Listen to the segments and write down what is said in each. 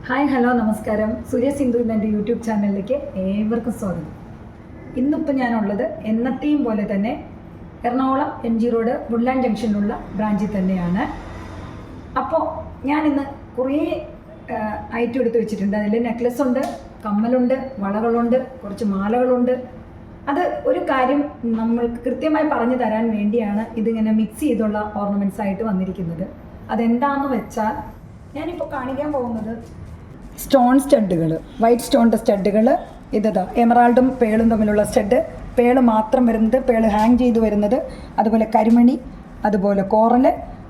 Hi hello നമസ്കാരം. സൂര്യ സിന്ധു എൻ്റെ YouTube ചാനലിലേക്ക് ഏവർക്കും സ്വാഗതം. ഇന്നിപ്പോൾ ഞാനുള്ളത് എന്നത്തെയും പോലെ തന്നെ എറണാകുളം MG റോഡ് വുഡ്ലാൻഡ് ജംഗ്ഷനിലുള്ള ബ്രാഞ്ചിൽ തന്നെയാണ്. അപ്പോൾ ഞാനിന്ന് കുറേ ഐറ്റം എടുത്ത് വെച്ചിട്ടുണ്ട്. അതിൽ നെക്ലസ് ഉണ്ട്, കമ്മലുണ്ട്, വളകളുണ്ട്, കുറച്ച് മാലകളുണ്ട്. അത് ഒരു കാര്യം നമ്മൾക്ക് കൃത്യമായി പറഞ്ഞു തരാൻ വേണ്ടിയാണ് ഇതിങ്ങനെ മിക്സ് ചെയ്തുള്ള ഓർണമെൻറ്റ്സ് ആയിട്ട് വന്നിരിക്കുന്നത്. അതെന്താണെന്ന് വെച്ചാൽ ഞാനിപ്പോൾ കാണിക്കാൻ പോകുന്നത് സ്റ്റോൺ സ്റ്റഡുകൾ, വൈറ്റ് സ്റ്റോണിൻ്റെ സ്റ്റഡുകൾ. ഇതാ എമറാൾഡും പേളും തമ്മിലുള്ള സ്റ്റഡ്, പേള് മാത്രം വരുന്നത്, പേള് ഹാങ് ചെയ്ത് വരുന്നത്, അതുപോലെ കരിമണി, അതുപോലെ കോറൽ,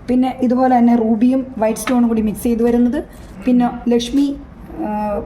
പിന്നെ ഇതുപോലെ തന്നെ റൂബിയും വൈറ്റ് സ്റ്റോണും കൂടി മിക്സ് ചെയ്ത് വരുന്നത്, പിന്നെ ലക്ഷ്മി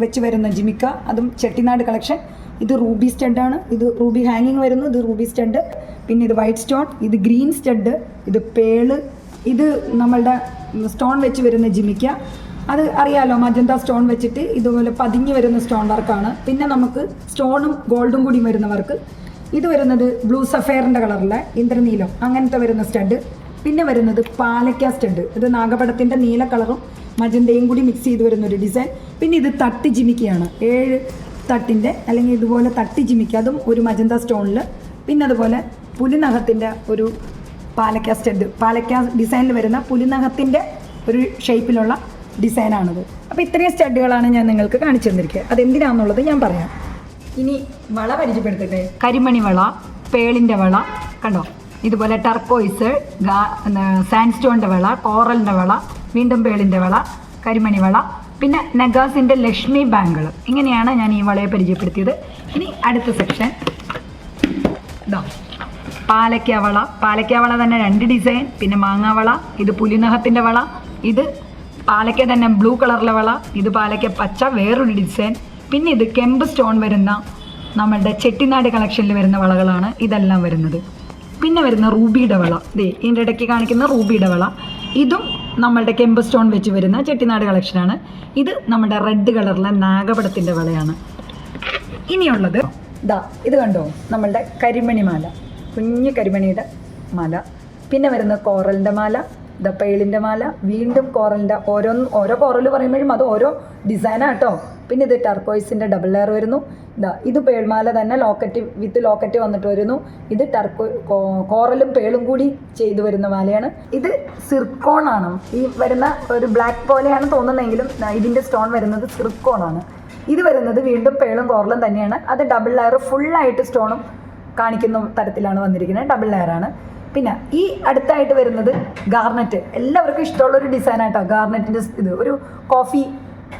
വെച്ച് വരുന്ന ജിമിക്ക, അതും ചെട്ടിനാട് കളക്ഷൻ. ഇത് റൂബി സ്റ്റഡാണ്, ഇത് റൂബി ഹാങ്ങിങ് വരുന്നു, ഇത് റൂബി സ്റ്റഡ്. പിന്നെ ഇത് വൈറ്റ് സ്റ്റോൺ, ഇത് ഗ്രീൻ സ്റ്റഡ്, ഇത് പേള്, ഇത് നമ്മളുടെ സ്റ്റോൺ വെച്ച് വരുന്ന ജിമിക്ക. അത് അറിയാലോ, മജന്ത സ്റ്റോൺ വെച്ചിട്ട് ഇതുപോലെ പതിഞ്ഞ് വരുന്ന സ്റ്റോൺ വർക്കാണ്. പിന്നെ നമുക്ക് സ്റ്റോണും ഗോൾഡും കൂടി വരുന്ന വർക്ക്. ഇത് വരുന്നത് ബ്ലൂ സഫയറിൻ്റെ കളറിലെ ഇന്ദ്രനീലം അങ്ങനത്തെ വരുന്ന സ്റ്റഡ്. പിന്നെ വരുന്നത് പാലക്ക സ്റ്റഡ്, ഇത് നാഗപടത്തിൻ്റെ നീല കളറും മജന്തയും കൂടി മിക്സ് ചെയ്ത് വരുന്നൊരു ഡിസൈൻ. പിന്നെ ഇത് തട്ട് ജിമിക്കയാണ്, 7 തട്ടിൻ്റെ അല്ലെങ്കിൽ ഇതുപോലെ തട്ടി ജിമിക്ക, അതും ഒരു മജന്ത സ്റ്റോണിൽ. പിന്നെ അതുപോലെ പുലിനഖത്തിൻ്റെ ഒരു പാലക്ക സ്റ്റഡ്, പാലക്ക ഡിസൈനിൽ വരുന്ന പുലിനഖത്തിൻ്റെ ഒരു ഷേപ്പിലുള്ള ഡിസൈനാണത്. അപ്പോൾ ഇത്രയും സ്റ്റഡുകളാണ് ഞാൻ നിങ്ങൾക്ക് കാണിച്ചു തന്നിരിക്കുക. അതെന്തിനാണെന്നുള്ളത് ഞാൻ പറയാം. ഇനി വള പരിചയപ്പെടുത്തട്ടെ. കരിമണി വള, പേളിൻ്റെ വള കണ്ടോ, ഇതുപോലെ ടർക്കോയ്സ്, സാൻഡ് സ്റ്റോണിൻ്റെ വള, കോറലിൻ്റെ വള, വീണ്ടും പേളിൻ്റെ വള, കരിമണി വള, പിന്നെ നഗാസിൻ്റെ ലക്ഷ്മി ബാങ്കിൾ. ഇങ്ങനെയാണ് ഞാൻ ഈ വളയെ പരിചയപ്പെടുത്തിയത്. ഇനി അടുത്ത സെക്ഷൻ ഇതാ പാലക്ക വള. പാലക്ക വള തന്നെ 2 ഡിസൈൻ. പിന്നെ മാങ്ങാവള, ഇത് പുലിനഖത്തിൻ്റെ വള, ഇത് പാലക്ക തന്നെ ബ്ലൂ കളറിലെ വള, ഇത് പാലക്ക പച്ച വേറൊരു ഡിസൈൻ. പിന്നെ ഇത് കെമ്പ് സ്റ്റോൺ വരുന്ന നമ്മളുടെ ചെട്ടിനാട് കളക്ഷനിൽ വരുന്ന വളകളാണ് ഇതെല്ലാം വരുന്നത്. പിന്നെ വരുന്ന റൂബിയുടെ വള, ഇതിൻ്റെ ഇടയ്ക്ക് കാണിക്കുന്ന റൂബിയുടെ വള, ഇതും നമ്മളുടെ കെമ്പ് സ്റ്റോൺ വെച്ച് വരുന്ന ചെട്ടിനാട് കളക്ഷനാണ്. ഇത് നമ്മുടെ റെഡ് കളറിലെ നാഗപടത്തിൻ്റെ വളയാണ്. ഇനിയുള്ളത് ഇത് കണ്ടോ, നമ്മളുടെ കരിമണി മാല, കുഞ്ഞു കരിമണിയുടെ മാല. പിന്നെ വരുന്ന കോറലിൻ്റെ മാല, പേളിൻ്റെ മാല, വീണ്ടും കോറലിൻ്റെ ഓരോ കോറൽ പറയുമ്പോഴും അത് ഓരോ ഡിസൈനാണ് കേട്ടോ. പിന്നെ ഇത് ടർക്കോയ്സിൻ്റെ ഡബിൾ ലെയർ വരുന്നു. ഇത് പേൾമാല തന്നെ ലോക്കറ്റ് വിത്ത് ലോക്കറ്റ് വന്നിട്ട് വരുന്നു. ഇത് കോറലും പേളും കൂടി ചെയ്തു വരുന്ന മാലയാണ്. ഇത് സിർക്കോണാണ്, ഈ വരുന്ന ഒരു ബ്ലാക്ക് പോലെയാണ് തോന്നുന്നതെങ്കിലും ഇതിൻ്റെ സ്റ്റോൺ വരുന്നത് സിർക്കോണാണ്. ഇത് വരുന്നത് വീണ്ടും പേളും കോറലും തന്നെയാണ്. അത് ഡബിൾ ലെയർ ഫുള്ളായിട്ട് സ്റ്റോണും കാണിക്കുന്ന തരത്തിലാണ് വന്നിരിക്കുന്നത്, ഡബിൾ ലെയറാണ്. പിന്നെ ഈ അടുത്തായിട്ട് വരുന്നത് ഗാർനെറ്റ്, എല്ലാവർക്കും ഇഷ്ടമുള്ളൊരു ഡിസൈനായിട്ടോ. ഗാർനെറ്റിൻ്റെ ഇത് ഒരു കോഫി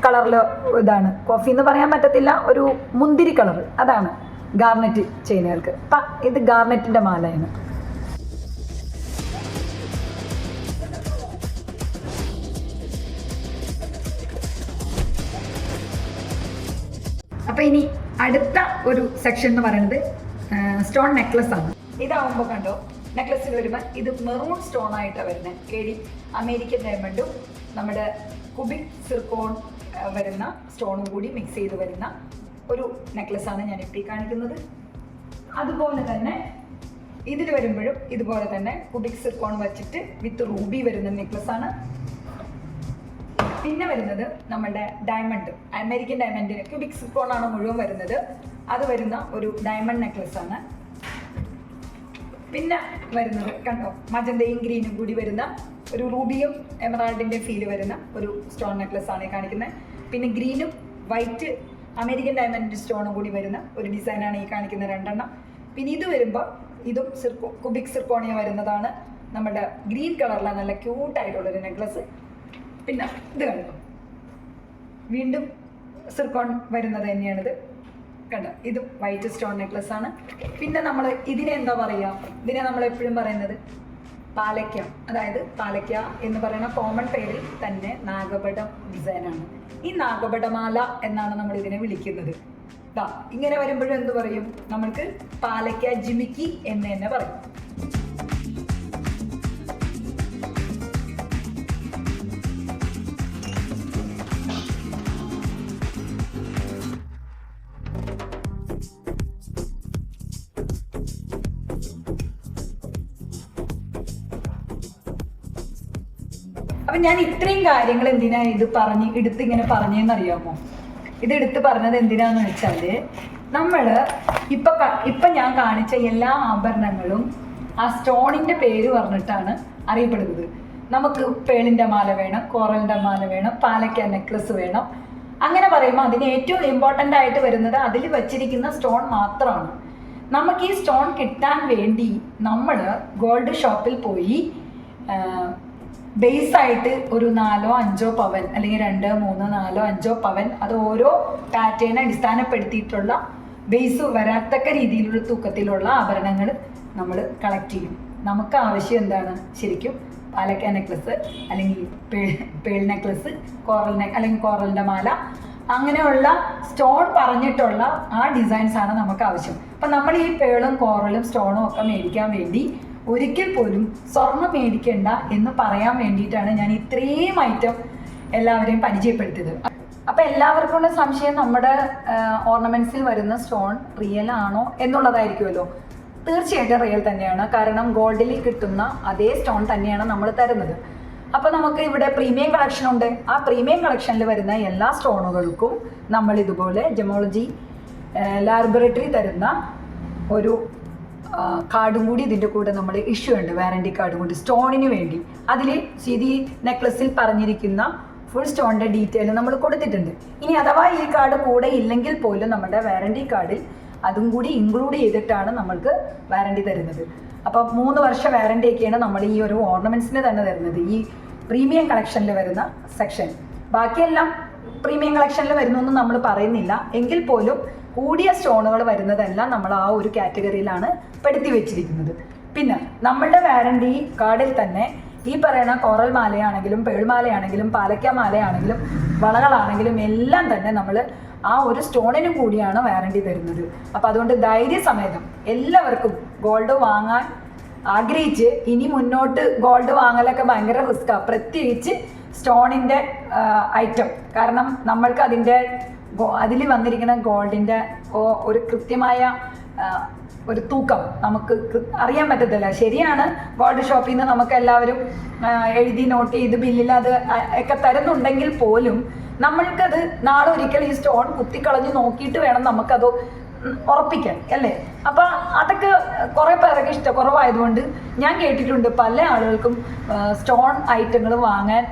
കളറിൽ, ഇതാണ് കോഫി എന്ന് പറയാൻ പറ്റത്തില്ല, ഒരു മുന്തിരി കളർ, അതാണ് ഗാർനെറ്റ് ചെയ്യുന്നവർക്ക്. അപ്പം ഇത് ഗാർനെറ്റിൻ്റെ മാലയാണ്. അപ്പം ഇനി അടുത്ത ഒരു സെക്ഷൻ എന്ന് പറയുന്നത് സ്റ്റോൺ നെക്ലസ് ആണ്. ഇതാവുമ്പോൾ കണ്ടോ, നെക്ലസിൽ വരുമ്പോൾ ഇത് മെറൂൺ സ്റ്റോൺ ആയിട്ടാണ് വരുന്നത്. അമേരിക്കൻ ഡയമണ്ടും നമ്മുടെ കുബിക് സിർക്കോൺ വരുന്ന സ്റ്റോണും കൂടി മിക്സ് ചെയ്ത് വരുന്ന ഒരു നെക്ലസ്സാണ് ഞാനിപ്പോൾ ഈ കാണിക്കുന്നത്. അതുപോലെ തന്നെ ഇതിൽ വരുമ്പോഴും ഇതുപോലെ തന്നെ കുബിക് സിർക്കോൺ വച്ചിട്ട് വിത്ത് റൂബി വരുന്ന നെക്ലസ്സാണ്. പിന്നെ വരുന്നത് നമ്മുടെ ഡയമണ്ട്, അമേരിക്കൻ ഡയമണ്ടിന് ക്യൂബിക് സിർക്കോണാണ് മുഴുവൻ വരുന്നത്. അത് വരുന്ന ഒരു ഡയമണ്ട് നെക്ലസ്സാണ്. പിന്നെ വരുന്നത് കണ്ടോ, മജന്തയും ഗ്രീനും കൂടി വരുന്ന ഒരു റൂബിയും എമറാൾഡിൻ്റെ ഫീല് വരുന്ന ഒരു സ്റ്റോൺ നെക്ലസ്സാണ് ഈ കാണിക്കുന്നത്. പിന്നെ ഗ്രീനും വൈറ്റ് അമേരിക്കൻ ഡയമണ്ട് സ്റ്റോണും കൂടി വരുന്ന ഒരു ഡിസൈനാണ് ഈ കാണിക്കുന്ന 2 എണ്ണം. പിന്നെ ഇത് വരുമ്പോൾ ഇതും കുബിക് സിർക്കോണിയ വരുന്നതാണ്. നമ്മുടെ ഗ്രീൻ കളറിലാണ് നല്ല ക്യൂട്ടായിട്ടുള്ളൊരു നെക്ലസ്. പിന്നെ ഇത് കണ്ടോ, വീണ്ടും സിർക്കോൺ വരുന്നത് തന്നെയാണിത് കണ്ടോ, ഇതും വൈറ്റ് സ്റ്റോൺ നെക്ലസ് ആണ്. പിന്നെ നമ്മൾ ഇതിനെ എന്താ പറയുക, ഇതിനെ നമ്മൾ എപ്പോഴും പറയുന്നത് പാലക്ക, അതായത് പാലക്ക എന്ന് പറയുന്ന കോമൺ പേരിൽ തന്നെ നാഗപടം ഡിസൈനാണ്. ഈ നാഗപടമാല എന്നാണ് നമ്മൾ ഇതിനെ വിളിക്കുന്നത്. ഇങ്ങനെ വരുമ്പോഴും എന്ത് പറയും, നമ്മൾക്ക് പാലക്ക ജിമിക്കി എന്ന് തന്നെ പറയും. അപ്പം ഞാൻ ഇത്രയും കാര്യങ്ങൾ എന്തിനാ ഇങ്ങനെ പറഞ്ഞതെന്നറിയാമോ? ഇത് എടുത്ത് പറഞ്ഞത് എന്തിനാന്ന് വെച്ചാൽ നമ്മൾ ഇപ്പം ഞാൻ കാണിച്ച എല്ലാ ആഭരണങ്ങളും ആ സ്റ്റോണിൻ്റെ പേര് പറഞ്ഞിട്ടാണ് അറിയപ്പെടുന്നത്. നമുക്ക് പേളിൻ്റെ മാല വേണം, കോറലിൻ്റെ മാല വേണം, പാലക്ക നെക്ലസ് വേണം. അങ്ങനെ പറയുമ്പോൾ അതിന് ഏറ്റവും ഇമ്പോർട്ടൻ്റ് ആയിട്ട് വരുന്നത് അതിൽ വച്ചിരിക്കുന്ന സ്റ്റോൺ മാത്രമാണ്. നമുക്ക് ഈ സ്റ്റോൺ കിട്ടാൻ വേണ്ടി നമ്മൾ ഗോൾഡ് ഷോപ്പിൽ പോയി ബേസായിട്ട് ഒരു 4-5 പവൻ അല്ലെങ്കിൽ 2-3-4-5 പവൻ, അത് ഓരോ പാറ്റേൺ അടിസ്ഥാനപ്പെടുത്തിയിട്ടുള്ള ബേസ് വരാത്തക്ക രീതിയിലുള്ള തൂക്കത്തിലുള്ള ആഭരണങ്ങൾ നമ്മൾ കളക്ട് ചെയ്യും. നമുക്ക് ആവശ്യം എന്താണ്? ശരിക്കും പാലക്ക നെക്ലസ് അല്ലെങ്കിൽ പേൾ നെക്ലസ്, അല്ലെങ്കിൽ കോറലിൻ്റെ മാല, അങ്ങനെയുള്ള സ്റ്റോൺ പറഞ്ഞിട്ടുള്ള ആ ഡിസൈൻസാണ് നമുക്ക് ആവശ്യം. അപ്പം നമ്മൾ ഈ പേളും കോറലും സ്റ്റോണും ഒക്കെ മേടിക്കാൻ വേണ്ടി ഒരിക്കൽ പോലും സ്വർണ്ണം മേടിക്കേണ്ട എന്ന് പറയാൻ വേണ്ടിയിട്ടാണ് ഞാൻ ഇത്രയും ഐറ്റം എല്ലാവരെയും പരിചയപ്പെടുത്തിയത്. അപ്പം എല്ലാവർക്കും ഉള്ള സംശയം നമ്മുടെ ഓർണമെൻറ്റ്സിൽ വരുന്ന സ്റ്റോൺ റിയൽ ആണോ എന്നുള്ളതായിരിക്കുമല്ലോ. തീർച്ചയായിട്ടും റിയൽ തന്നെയാണ്. കാരണം ഗോൾഡിൽ കിട്ടുന്ന അതേ സ്റ്റോൺ തന്നെയാണ് നമ്മൾ തരുന്നത്. അപ്പോൾ നമുക്ക് ഇവിടെ പ്രീമിയം കളക്ഷൻ ഉണ്ട്. ആ പ്രീമിയം കളക്ഷനിൽ വരുന്ന എല്ലാ സ്റ്റോണുകൾക്കും നമ്മൾ ഇതുപോലെ ജെമോളജി ലാബറട്ടറി തരുന്ന ഒരു കാർഡും കൂടി ഇതിൻ്റെ കൂടെ നമ്മൾ ഇഷ്യൂ ഉണ്ട്, വാറണ്ടി കാർഡും കൂടി സ്റ്റോണിന് വേണ്ടി. അതിൽ ഈ നെക്ലസിൽ പറഞ്ഞിരിക്കുന്ന ഫുൾ സ്റ്റോണിൻ്റെ ഡീറ്റെയിൽ നമ്മൾ കൊടുത്തിട്ടുണ്ട്. ഇനി അഥവാ ഈ കാർഡ് കൂടെ ഇല്ലെങ്കിൽ പോലും നമ്മുടെ വാറണ്ടി കാർഡിൽ അതും കൂടി ഇൻക്ലൂഡ് ചെയ്തിട്ടാണ് നമ്മൾക്ക് വാറണ്ടി തരുന്നത്. അപ്പോൾ 3 വർഷം വാറണ്ടിയൊക്കെയാണ് നമ്മൾ ഈ ഒരു ഓർണമെൻറ്റ്സിന് തന്നെ തരുന്നത്, ഈ പ്രീമിയം കളക്ഷനിൽ വരുന്ന സെക്ഷൻ. ബാക്കിയെല്ലാം പ്രീമിയം കളക്ഷനിൽ വരുന്നൊന്നും നമ്മൾ പറയുന്നില്ല. എങ്കിൽ പോലും കൂടിയ സ്റ്റോണുകൾ വരുന്നതെല്ലാം നമ്മൾ ആ ഒരു കാറ്റഗറിയിലാണ് പെടുത്തി വെച്ചിരിക്കുന്നത്. പിന്നെ നമ്മളുടെ വാറണ്ടി കാർഡിൽ തന്നെ ഈ പറയുന്ന കോറൽ മാലയാണെങ്കിലും പേൾമാലയാണെങ്കിലും പാലക്ക മാലയാണെങ്കിലും വളകളാണെങ്കിലും എല്ലാം തന്നെ നമ്മൾ ആ ഒരു സ്റ്റോണിനും കൂടിയാണ് വാറണ്ടി തരുന്നത്. അപ്പം അതുകൊണ്ട് ധൈര്യസമേതം എല്ലാവർക്കും ഗോൾഡ് വാങ്ങാൻ ആഗ്രഹിച്ച് ഇനി മുന്നോട്ട് ഗോൾഡ് വാങ്ങലൊക്കെ ഭയങ്കര റിസ്ക്കാണ്, പ്രത്യേകിച്ച് സ്റ്റോണിൻ്റെ ഐറ്റം. കാരണം നമ്മൾക്ക് അതിൽ വന്നിരിക്കുന്ന ഗോൾഡിൻ്റെ ഒരു കൃത്യമായ ഒരു തൂക്കം നമുക്ക് അറിയാൻ പറ്റത്തില്ല. ശരിയാണ്, ഗോൾഡ് ഷോപ്പിൽ നിന്ന് നമുക്ക് എല്ലാവരും എഴുതി നോട്ട് ചെയ്ത് ബില്ലിൽ അത് ഒക്കെ തരുന്നുണ്ടെങ്കിൽ പോലും നമ്മൾക്കത് നാളെ ഒരിക്കൽ ഈ സ്റ്റോൺ കുത്തിക്കളഞ്ഞ് നോക്കിയിട്ട് വേണം നമുക്കത് ഉറപ്പിക്കാൻ, അല്ലേ? അപ്പം അതൊക്കെ കുറേ പേരൊക്കെ ഇഷ്ടക്കുറവായതുകൊണ്ട് ഞാൻ കേട്ടിട്ടുണ്ട് പല ആളുകൾക്കും സ്റ്റോൺ ഐറ്റങ്ങൾ വാങ്ങാൻ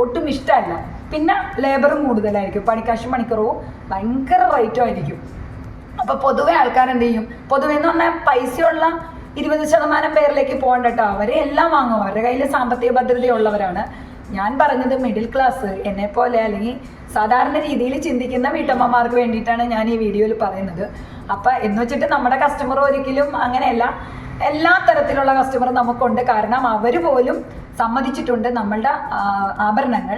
ഒട്ടും ഇഷ്ടമല്ല. പിന്നെ ലേബറും കൂടുതലായിരിക്കും, പണിക്കുറവും ഭയങ്കര റേറ്റും ആയിരിക്കും. അപ്പോൾ പൊതുവെ ആൾക്കാരെന്ത് ചെയ്യും? പൊതുവെ എന്ന് പറഞ്ഞാൽ പൈസയുള്ള 20% പേരിലേക്ക് പോകണ്ട കേട്ടോ. അവരെ എല്ലാം വാങ്ങും, അവരുടെ കയ്യിൽ സാമ്പത്തിക ഭദ്രതയുള്ളവരാണ്. ഞാൻ പറഞ്ഞത് മിഡിൽ ക്ലാസ്, എന്നെപ്പോലെ അല്ലെങ്കിൽ സാധാരണ രീതിയിൽ ചിന്തിക്കുന്ന വീട്ടമ്മമാർക്ക് വേണ്ടിയിട്ടാണ് ഞാൻ ഈ വീഡിയോയിൽ പറയുന്നത്. അപ്പം എന്ന് വെച്ചിട്ട് നമ്മുടെ കസ്റ്റമർ ഒരിക്കലും അങ്ങനെയല്ല, എല്ലാ തരത്തിലുള്ള കസ്റ്റമർ നമുക്കുണ്ട്. കാരണം അവർ പോലും സമ്മതിച്ചിട്ടുണ്ട് നമ്മളുടെ ആഭരണങ്ങൾ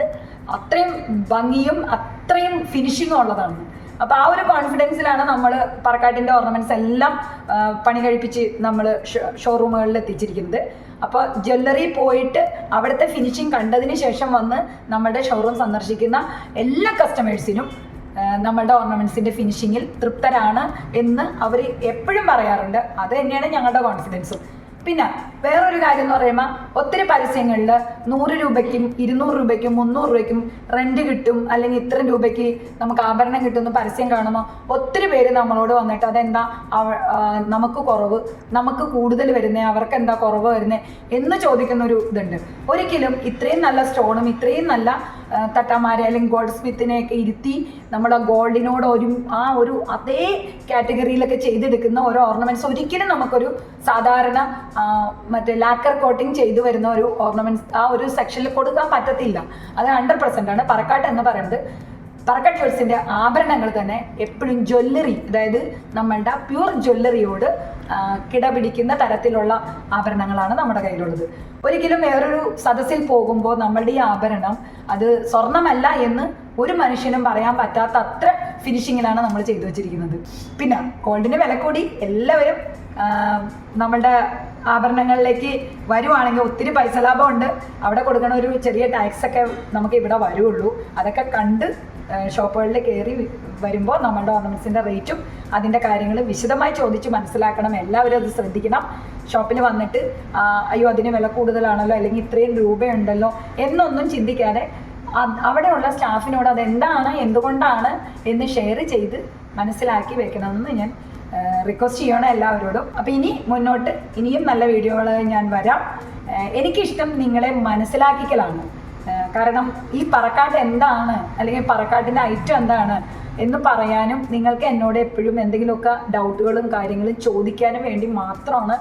അത്രയും ഭംഗിയും അത്രയും ഫിനിഷിങ്ങും ഉള്ളതാണ്. അപ്പോൾ ആ ഒരു കോൺഫിഡൻസിലാണ് നമ്മൾ പറക്കാട്ടിൻ്റെ ഓർണമെൻറ്റ്സ് എല്ലാം പണി കഴിപ്പിച്ച് നമ്മൾ ഷോറൂമുകളിൽ എത്തിച്ചിരിക്കുന്നത്. അപ്പോൾ ജ്വല്ലറി പോയിട്ട് അവിടുത്തെ ഫിനിഷിങ് കണ്ടതിന് ശേഷം വന്ന് നമ്മുടെ ഷോറൂം സന്ദർശിക്കുന്ന എല്ലാ കസ്റ്റമേഴ്സിനും നമ്മളുടെ ഓർണമെൻറ്റ്സിൻ്റെ ഫിനിഷിങ്ങിൽ തൃപ്തരാണ് എന്ന് അവർ എപ്പോഴും പറയാറുണ്ട്. അത് തന്നെയാണ് ഞങ്ങളുടെ കോൺഫിഡൻസും. പിന്നെ വേറൊരു കാര്യം എന്ന് പറയുമ്പോൾ ഒത്തിരി പരസ്യങ്ങളിൽ 100 രൂപയ്ക്കും 200 രൂപയ്ക്കും 300 രൂപയ്ക്കും റെൻറ്റ് കിട്ടും, അല്ലെങ്കിൽ ഇത്ര രൂപയ്ക്ക് നമുക്ക് ആഭരണം കിട്ടുമെന്ന് പരസ്യം കാണുമ്പോൾ ഒത്തിരി പേര് നമ്മളോട് വന്നിട്ട് അതെന്താ നമുക്ക് കുറവ്, നമുക്ക് കൂടുതൽ വരുന്നത്, അവർക്ക് എന്താ കുറവ് വരുന്നത് എന്ന് ചോദിക്കുന്നൊരു ഇതുണ്ട്. ഒരിക്കലും ഇത്രയും നല്ല സ്റ്റോണും ഇത്രയും നല്ല തട്ടാമാരെ അല്ലെങ്കിൽ ഗോൾഡ് സ്മിത്തിനെയൊക്കെ ഇരുത്തി നമ്മൾ ആ ഗോൾഡിനോട് ഒരു അതേ കാറ്റഗറിയിലൊക്കെ ചെയ്തെടുക്കുന്ന ഓരോ ഓർണമെൻറ്റ്സ് ഒരിക്കലും നമുക്കൊരു സാധാരണ മറ്റേ ലാക്കർ കോട്ടിങ് ചെയ്തു വരുന്ന ഒരു ഓർണമെൻറ്റ്സ് ആ ഒരു സെക്ഷനിൽ കൊടുക്കാൻ പറ്റത്തില്ല. അത് 100% ആണ്. പറക്കാട്ട് എന്ന് പറയുന്നത് പറക്കാട്ട് ജ്വൽസിൻ്റെ ആഭരണങ്ങൾ തന്നെ എപ്പോഴും ജ്വല്ലറി, അതായത് നമ്മളുടെ പ്യൂർ ജ്വല്ലറിയോട് കിടപിടിക്കുന്ന തരത്തിലുള്ള ആഭരണങ്ങളാണ് നമ്മുടെ കയ്യിലുള്ളത്. ഒരിക്കലും വേറൊരു സദസ്സിൽ പോകുമ്പോൾ നമ്മളുടെ ഈ ആഭരണം അത് സ്വർണ്ണമല്ല എന്ന് ഒരു മനുഷ്യനും പറയാൻ പറ്റാത്ത അത്ര ഫിനിഷിങ്ങിലാണ് നമ്മൾ ചെയ്തു വെച്ചിരിക്കുന്നത്. പിന്നെ ഗോൾഡിന് വില കൂടി എല്ലാവരും നമ്മളുടെ ആഭരണങ്ങളിലേക്ക് വരുവാണെങ്കിൽ ഒത്തിരി പൈസ ലാഭമുണ്ട്. അവിടെ കൊടുക്കണ ഒരു ചെറിയ ടാക്സ് ഒക്കെ നമുക്ക് ഇവിടെ വരുള്ളൂ. അതൊക്കെ കണ്ട് ഷോപ്പുകളിൽ കയറി വരുമ്പോൾ നമ്മുടെ ഓർണമെൻറ്റ്സിൻ്റെ റേറ്റും അതിൻ്റെ കാര്യങ്ങൾ വിശദമായി ചോദിച്ച് മനസ്സിലാക്കണം. എല്ലാവരും അത് ശ്രദ്ധിക്കണം. ഷോപ്പിൽ വന്നിട്ട് അയ്യോ അതിന് വില കൂടുതലാണല്ലോ അല്ലെങ്കിൽ ഇത്രയും രൂപയുണ്ടല്ലോ എന്നൊന്നും ചിന്തിക്കാതെ അവിടെയുള്ള സ്റ്റാഫിനോട് അതെന്താണ് എന്തുകൊണ്ടാണ് എന്ന് ഷെയർ ചെയ്ത് മനസ്സിലാക്കി വെക്കണമെന്ന് ഞാൻ റിക്വസ്റ്റ് ചെയ്യണം എല്ലാവരോടും. അപ്പോൾ ഇനി മുന്നോട്ട് ഇനിയും നല്ല വീഡിയോകൾ ഞാൻ വരാം. എനിക്കിഷ്ടം നിങ്ങളെ മനസ്സിലാക്കിക്കലാണ്. കാരണം ഈ പറക്കാട്ട് എന്താണ് അല്ലെങ്കിൽ പറക്കാട്ടിൻ്റെ ഐറ്റം എന്താണ് എന്ന് പറയാനും നിങ്ങൾക്ക് എന്നോട് എപ്പോഴും എന്തെങ്കിലുമൊക്കെ ഡൗട്ടുകളും കാര്യങ്ങളും ചോദിക്കാനും വേണ്ടി മാത്രമാണ്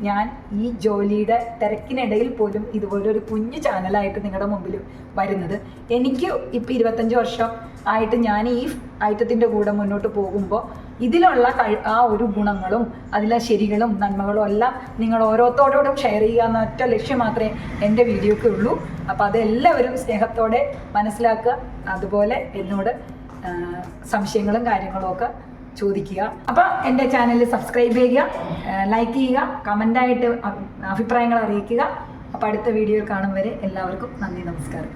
ഞാൻ ഈ ജോലിയുടെ തിരക്കിനിടയിൽ പോലും ഇതുപോലൊരു കുഞ്ഞു ചാനലായിട്ട് നിങ്ങളുടെ മുമ്പിൽ വരുന്നത്. എനിക്ക് ഇപ്പോൾ 25 വർഷം ആയിട്ട് ഞാൻ ഈ ഐറ്റത്തിൻ്റെ കൂടെ മുന്നോട്ട് പോകുമ്പോൾ ഇതിലുള്ള ആ ഒരു ഗുണങ്ങളും അതിലെ ശരികളും നന്മകളും എല്ലാം നിങ്ങൾ ഓരോരുത്തരോടും ഷെയർ ചെയ്യുക എന്ന ഒറ്റ ലക്ഷ്യം മാത്രമേ എൻ്റെ വീഡിയോയ്ക്ക് ഉള്ളൂ. അപ്പോൾ അതെല്ലാവരും സ്നേഹത്തോടെ മനസ്സിലാക്കുക. അതുപോലെ എന്നോട് സംശയങ്ങളും കാര്യങ്ങളും ഒക്കെ ചോദിക്കുക. അപ്പോൾ എൻ്റെ ചാനൽ സബ്സ്ക്രൈബ് ചെയ്യുക, ലൈക്ക് ചെയ്യുക, കമൻ്റായിട്ട് അഭിപ്രായങ്ങൾ അറിയിക്കുക. അപ്പോൾ അടുത്ത വീഡിയോയിൽ കാണും വരെ എല്ലാവർക്കും നന്ദി, നമസ്കാരം.